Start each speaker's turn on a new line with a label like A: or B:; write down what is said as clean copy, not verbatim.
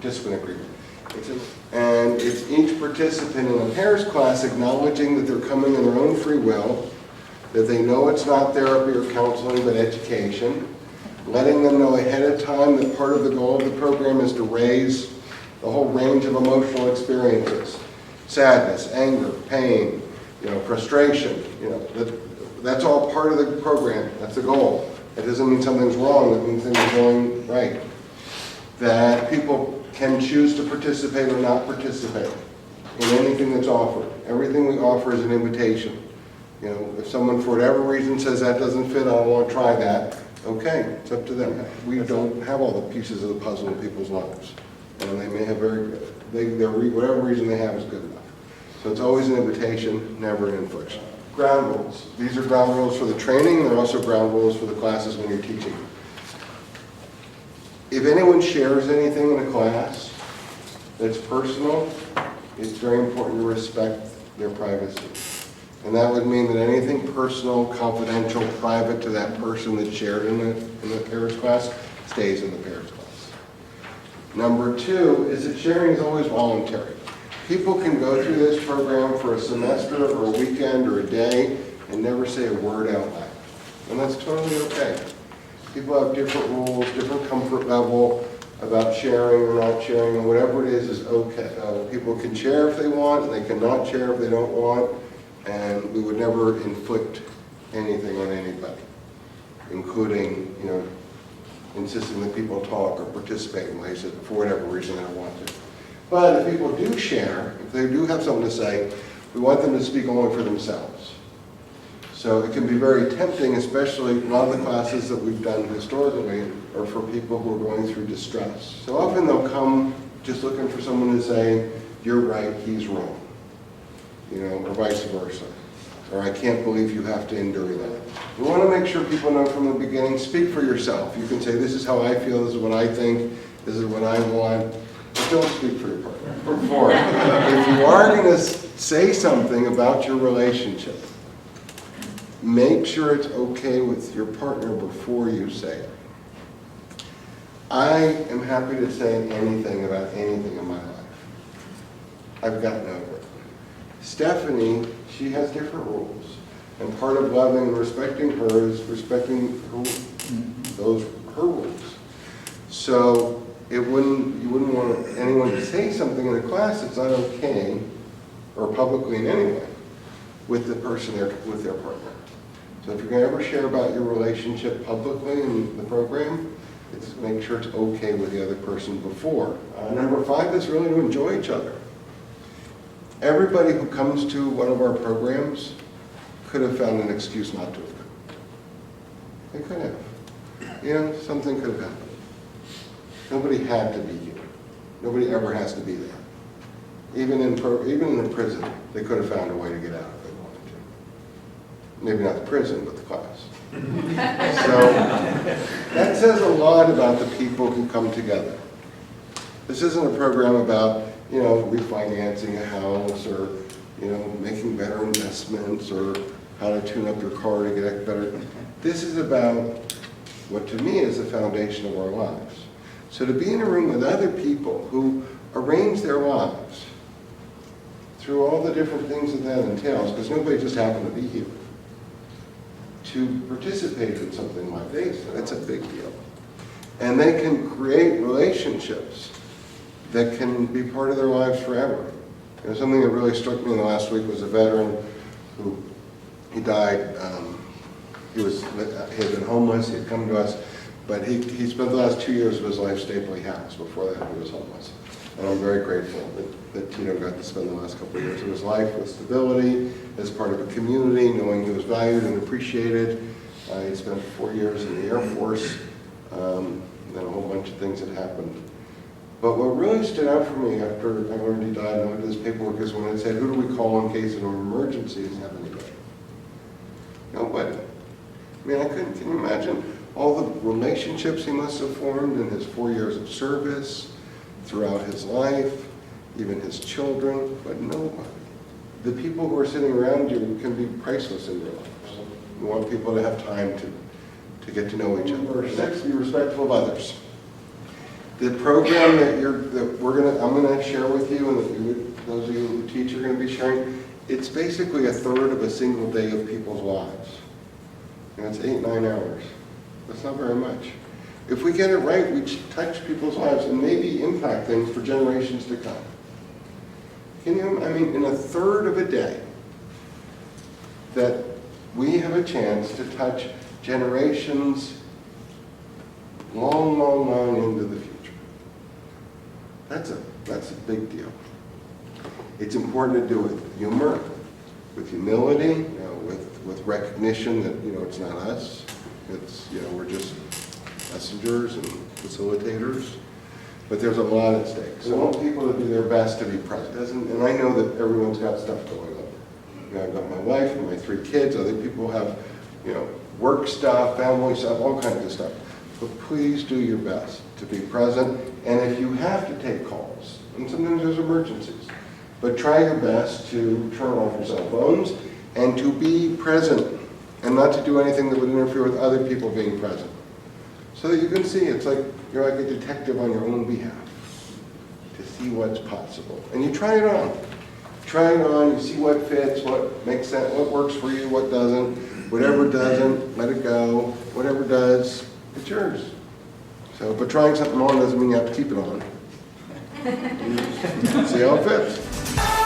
A: participant agreement. And it's each participant in a pairs class acknowledging that they're coming in their own free will, that they know it's not therapy or counseling but education, letting them know ahead of time that part of the goal of the program is to raise the whole range of emotional experiences. Sadness, anger, pain, frustration, that's all part of the program. That's the goal. It doesn't mean something's wrong, it means things are going right. That people can choose to participate or not participate in anything that's offered. Everything we offer is an invitation. If someone for whatever reason says that doesn't fit, I don't want to try that, okay, it's up to them. We don't have all the pieces of the puzzle in people's lives. And they may have whatever reason they have is good enough. So it's always an invitation, never an infliction. Ground rules. These are ground rules for the training. They're also ground rules for the classes when you're teaching. If anyone shares anything in a class that's personal, it's very important to respect their privacy. And that would mean that anything personal, confidential, private to that person that's shared in the pairs class stays in the pairs class. Number two is that sharing is always voluntary. People can go through this program for a semester or a weekend or a day and never say a word out loud. And that's totally okay. People have different rules, different comfort level about sharing or not sharing, and whatever it is okay. People can share if they want, and they cannot share if they don't want, and we would never inflict anything on anybody, including, insisting that people talk or participate in ways that for whatever reason they don't want to. But if people do share, if they do have something to say, we want them to speak only for themselves. So it can be very tempting, especially a lot of the classes that we've done historically are for people who are going through distress. So often they'll come just looking for someone to say, you're right, he's wrong, or vice versa. Or I can't believe you have to endure that. We want to make sure people know from the beginning, speak for yourself. You can say, this is how I feel, this is what I think, this is what I want. But don't speak for your partner. Before. If you are going to say something about your relationship, make sure it's okay with your partner before you say it. I am happy to say anything about anything in my life. I've gotten over it. Stephanie, she has different rules. And part of loving and respecting her is respecting her rules. So you wouldn't want anyone to say something in a class that's not okay, or publicly in any way, with the person with their partner. So if you're going to ever share about your relationship publicly in the program, make sure it's okay with the other person before. Number 5 is really to enjoy each other. Everybody who comes to one of our programs could have found an excuse not to have come. They could have. Something could have happened. Nobody had to be here. Nobody ever has to be there. Even in the prison, they could have found a way to get out if they wanted to. Maybe not the prison, but the class. So that says a lot about the people who come together. This isn't a program about, refinancing a house or, making better investments or how to tune up your car to get better. This is about what to me is the foundation of our lives. So to be in a room with other people who arrange their lives through all the different things that entails, because nobody just happened to be here, to participate in something like this, that's a big deal. And they can create relationships that can be part of their lives forever. Something that really struck me in the last week was a veteran who, he died, he had been homeless, he had come to us, but he spent the last 2 years of his life Stapley House. Before that, he was homeless. And I'm very grateful that Tito got to spend the last couple of years of his life with stability, as part of a community, knowing he was valued and appreciated. He spent 4 years in the Air Force, and then a whole bunch of things had happened. But what really stood out for me after I learned he died and I looked at his paperwork is when it said, who do we call in case of an emergency? He doesn't have anybody. Nobody. Can you imagine all the relationships he must have formed in his 4 years of service, throughout his life, even his children, but nobody. The people who are sitting around you can be priceless in your lives. You want people to have time to get to know each other. Number 6, be respectful of others. The program that I'm gonna share with you, and that those of you who teach are gonna be sharing, it's basically a third of a single day of people's lives. And it's 8-9 hours. That's not very much. If we get it right, we touch people's lives and maybe impact things for generations to come. Can you, I mean, in a third of a day, that we have a chance to touch generations long, long, long into the future. That's a big deal. It's important to do it with humor, with humility, with recognition that, it's not us. It's, we're just messengers and facilitators. But there's a lot at stake. So I want people to do their best to be present. And I know that everyone's got stuff going on. I've got my wife and my 3 kids. Other people have, work stuff, family stuff, all kinds of stuff. But please do your best to be present. And if you have to take calls, and sometimes there's emergencies, but try your best to turn off your cell phones and to be present and not to do anything that would interfere with other people being present. So that you can see, it's like you're like a detective on your own behalf to see what's possible. And you try it on. Try it on, you see what fits, what makes sense, what works for you, what doesn't. Whatever doesn't, let it go. Whatever does, it's yours. So, but trying something on doesn't mean you have to keep it on. See how it fits.